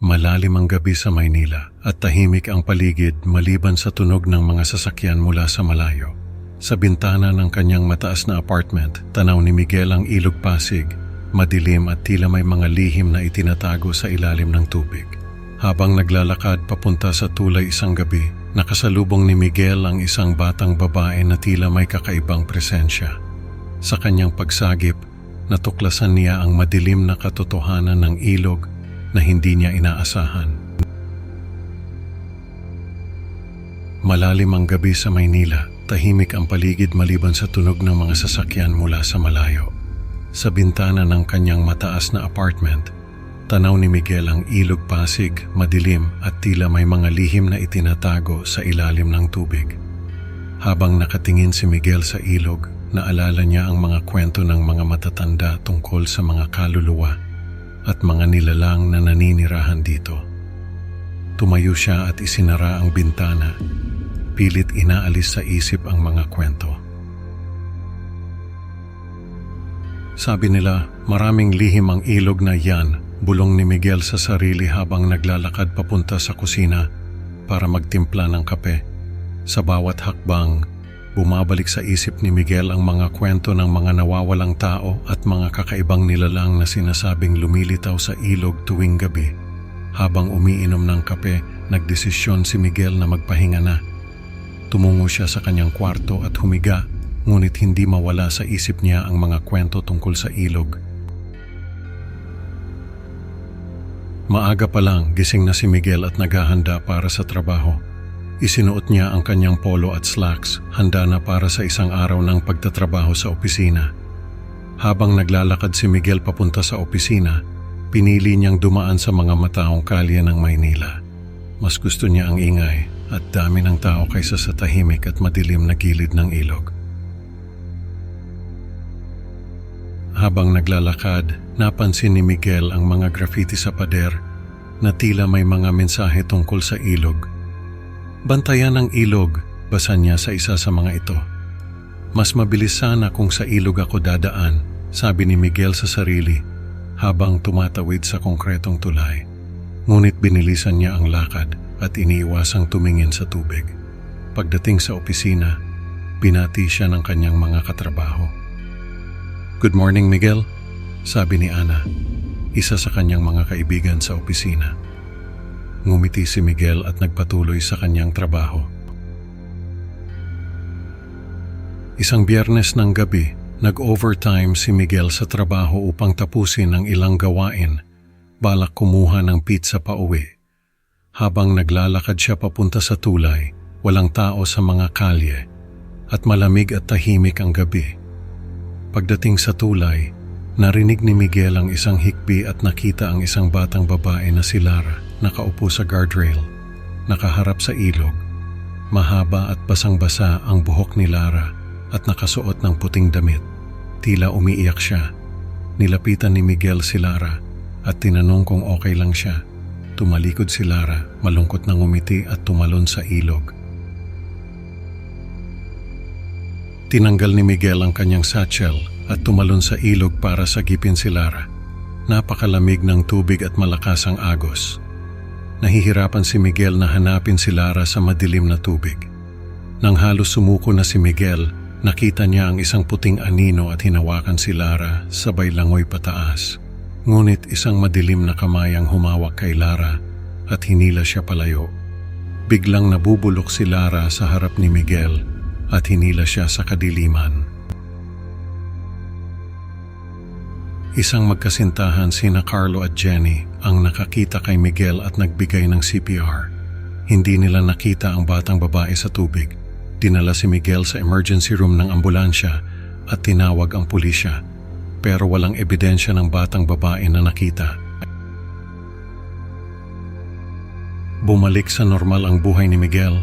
Malalim ang gabi sa Maynila at tahimik ang paligid maliban sa tunog ng mga sasakyan mula sa malayo. Sa bintana ng kanyang mataas na apartment, tanaw ni Miguel ang ilog Pasig, madilim at tila may mga lihim na itinatago sa ilalim ng tubig. Habang naglalakad papunta sa tulay isang gabi, nakasalubong ni Miguel ang isang batang babae na tila may kakaibang presensya. Sa kanyang pagsagip, natuklasan niya ang madilim na katotohanan ng ilog na hindi niya inaasahan. Malalim ang gabi sa Maynila, tahimik ang paligid maliban sa tunog ng mga sasakyan mula sa malayo. Sa bintana ng kanyang mataas na apartment, tanaw ni Miguel ang ilog Pasig, madilim at tila may mga lihim na itinatago sa ilalim ng tubig. Habang nakatingin si Miguel sa ilog, naalala niya ang mga kwento ng mga matatanda tungkol sa mga kaluluwa at mga nilalang na naninirahan dito. Tumayo siya at isinara ang bintana, pilit inaalis sa isip ang mga kwento. Sabi nila, maraming lihim ang ilog na yan, bulong ni Miguel sa sarili habang naglalakad papunta sa kusina para magtimpla ng kape. Sa bawat hakbang, bumabalik sa isip ni Miguel ang mga kwento ng mga nawawalang tao at mga kakaibang nilalang na sinasabing lumilitaw sa ilog tuwing gabi. Habang umiinom ng kape, nagdesisyon si Miguel na magpahinga na. Tumungo siya sa kanyang kwarto at humiga, ngunit hindi mawala sa isip niya ang mga kwento tungkol sa ilog. Maaga pa lang, gising na si Miguel at naghahanda para sa trabaho. Isinuot niya ang kanyang polo at slacks, handa na para sa isang araw ng pagtatrabaho sa opisina. Habang naglalakad si Miguel papunta sa opisina, pinili niyang dumaan sa mga mataong kalye ng Maynila. Mas gusto niya ang ingay at dami ng tao kaysa sa tahimik at madilim na gilid ng ilog. Habang naglalakad, napansin ni Miguel ang mga graffiti sa pader na tila may mga mensahe tungkol sa ilog. Bantayan ang ilog, basa niya sa isa sa mga ito. Mas mabilis sana kung sa ilog ako dadaan, sabi ni Miguel sa sarili habang tumatawid sa konkretong tulay. Ngunit binilisan niya ang lakad at iniiwasang tumingin sa tubig. Pagdating sa opisina, binati siya ng kanyang mga katrabaho. "Good morning, Miguel," sabi ni Ana, isa sa kanyang mga kaibigan sa opisina. Ngumiti si Miguel at nagpatuloy sa kanyang trabaho. Isang Biyernes ng gabi, nag-overtime si Miguel sa trabaho upang tapusin ang ilang gawain, balak kumuha ng pizza pa uwi. Habang naglalakad siya papunta sa tulay, walang tao sa mga kalye at malamig at tahimik ang gabi. Pagdating sa tulay, narinig ni Miguel ang isang hikbi at nakita ang isang batang babae na si Lara, nakaupo sa guardrail, nakaharap sa ilog. Mahaba at basang-basa ang buhok ni Lara at nakasuot ng puting damit. Tila umiiyak siya. Nilapitan ni Miguel si Lara at tinanong kung okay lang siya. Tumalikod si Lara, malungkot na ngumiti at tumalon sa ilog. Tinanggal ni Miguel ang kanyang satchel at tumalon sa ilog para sagipin si Lara. Napakalamig ng tubig at malakas ang agos. Nahihirapan si Miguel na hanapin si Lara sa madilim na tubig. Nang halos sumuko na si Miguel, nakita niya ang isang puting anino at hinawakan si Lara sabay langoy pataas. Ngunit isang madilim na kamay ang humawak kay Lara at hinila siya palayo. Biglang nabubulok si Lara sa harap ni Miguel at hinila siya sa kadiliman. Isang magkasintahan sina Carlo at Jenny ang nakakita kay Miguel at nagbigay ng CPR. Hindi nila nakita ang batang babae sa tubig. Dinala si Miguel sa emergency room ng ambulansya at tinawag ang pulisya, pero walang ebidensya ng batang babae na nakita. Bumalik sa normal ang buhay ni Miguel,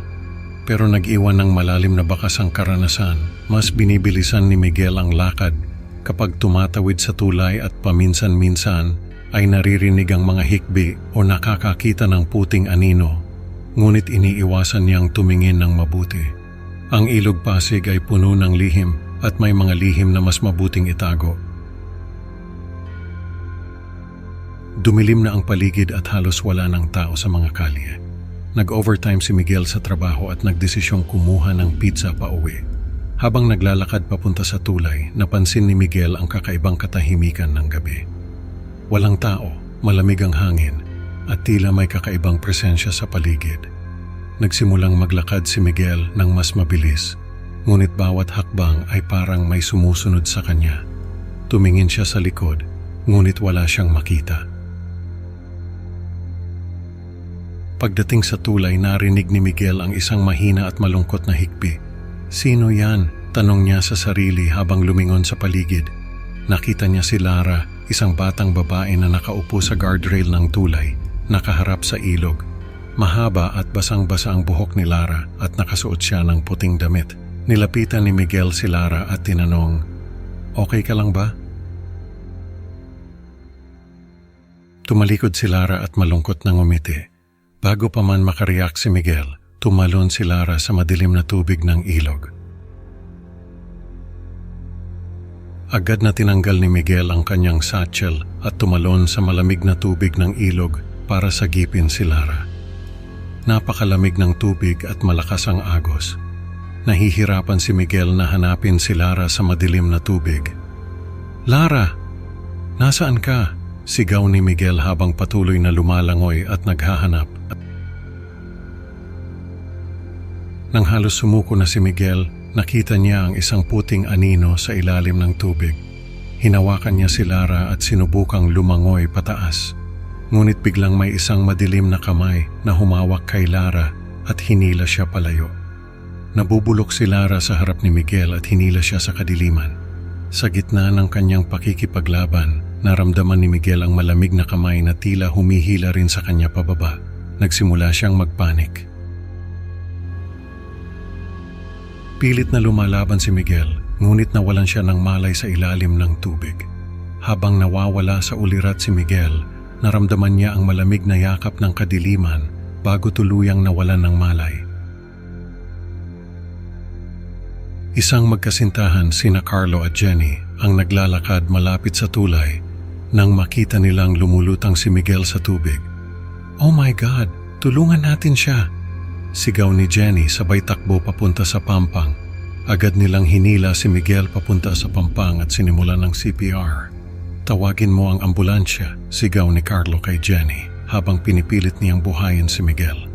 pero nag-iwan ng malalim na bakas ang karanasan. Mas binibilisan ni Miguel ang lakad kapag tumatawid sa tulay at paminsan-minsan ay naririnig ang mga hikbi o nakakakita ng puting anino, ngunit iniiwasan niyang tumingin ng mabuti. Ang ilog Pasig ay puno ng lihim at may mga lihim na mas mabuting itago. Dumilim na ang paligid at halos wala ng tao sa mga kalye. Nag-overtime si Miguel sa trabaho at nagdesisyong kumuha ng pizza pa uwi. Habang naglalakad papunta sa tulay, napansin ni Miguel ang kakaibang katahimikan ng gabi. Walang tao, malamig ang hangin, at tila may kakaibang presensya sa paligid. Nagsimulang maglakad si Miguel ng mas mabilis, ngunit bawat hakbang ay parang may sumusunod sa kanya. Tumingin siya sa likod, ngunit wala siyang makita. Pagdating sa tulay, narinig ni Miguel ang isang mahina at malungkot na hikbi. "Sino yan?" tanong niya sa sarili habang lumingon sa paligid. Nakita niya si Lara, isang batang babae na nakaupo sa guardrail ng tulay, nakaharap sa ilog. Mahaba at basang-basa ang buhok ni Lara at nakasuot siya ng puting damit. Nilapitan ni Miguel si Lara at tinanong, "Okay ka lang ba?" Tumalikod si Lara at malungkot na ngumiti. Bago pa man makareact si Miguel, tumalon si Lara sa madilim na tubig ng ilog. Agad na tinanggal ni Miguel ang kanyang satchel at tumalon sa malamig na tubig ng ilog para sagipin si Lara. Napakalamig ng tubig at malakas ang agos. Nahihirapan si Miguel na hanapin si Lara sa madilim na tubig. "Lara, nasaan ka?" sigaw ni Miguel habang patuloy na lumalangoy at naghahanap. Nang halos sumuko na si Miguel, nakita niya ang isang puting anino sa ilalim ng tubig. Hinawakan niya si Lara at sinubukang lumangoy pataas. Ngunit biglang may isang madilim na kamay na humawak kay Lara at hinila siya palayo. Nabubulok si Lara sa harap ni Miguel at hinila siya sa kadiliman. Sa gitna ng kanyang pakikipaglaban, naramdaman ni Miguel ang malamig na kamay na tila humihila rin sa kanya pababa. Nagsimula siyang magpanik. Pilit na lumalaban si Miguel, ngunit nawalan siya ng malay sa ilalim ng tubig. Habang nawawala sa ulirat si Miguel, naramdaman niya ang malamig na yakap ng kadiliman bago tuluyang nawalan ng malay. Isang magkasintahan sina Carlo at Jenny ang naglalakad malapit sa tulay nang makita nilang lumulutang si Miguel sa tubig. "Oh my God, tulungan natin siya!" sigaw ni Jenny sabay takbo papunta sa pampang. Agad nilang hinila si Miguel papunta sa pampang at sinimulan ng CPR. "Tawagin mo ang ambulansya," sigaw ni Carlo kay Jenny habang pinipilit niyang buhayin si Miguel.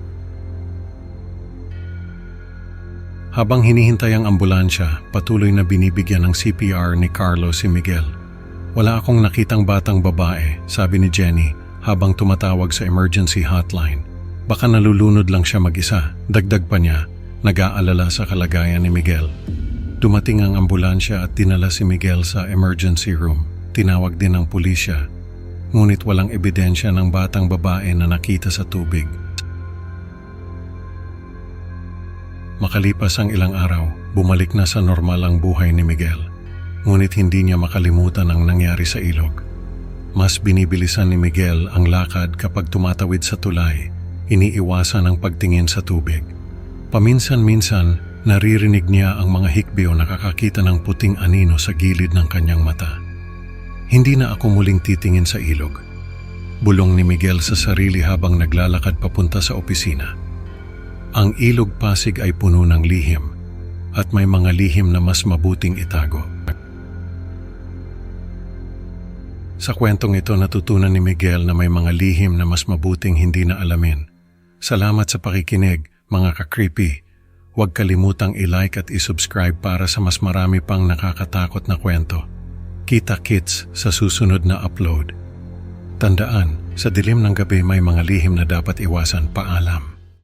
Habang hinihintay ang ambulansya, patuloy na binibigyan ng CPR ni Carlo si Miguel. "Wala akong nakitang batang babae," sabi ni Jenny habang tumatawag sa emergency hotline. "Baka nalulunod lang siya mag-isa." Dagdag pa niya, nag-aalala sa kalagayan ni Miguel. Dumating ang ambulansya at dinala si Miguel sa emergency room. Tinawag din ng pulisya, ngunit walang ebidensya ng batang babae na nakita sa tubig. Makalipas ang ilang araw, bumalik na sa normal ang buhay ni Miguel. Ngunit hindi niya makalimutan ang nangyari sa ilog. Mas binibilisan ni Miguel ang lakad kapag tumatawid sa tulay. Iniiwasan ang pagtingin sa tubig. Paminsan-minsan, naririnig niya ang mga hikbi o nakakakita ng puting anino sa gilid ng kanyang mata. "Hindi na ako muling titingin sa ilog," bulong ni Miguel sa sarili habang naglalakad papunta sa opisina. Ang ilog Pasig ay puno ng lihim at may mga lihim na mas mabuting itago. Sa kwentong ito, natutunan ni Miguel na may mga lihim na mas mabuting hindi na alamin. Salamat sa pakikinig, mga ka-creepy. Huwag kalimutang i-like at i-subscribe para sa mas marami pang nakakatakot na kwento. Kita-kits sa susunod na upload. Tandaan, sa dilim ng gabi may mga lihim na dapat iwasan. Paalam.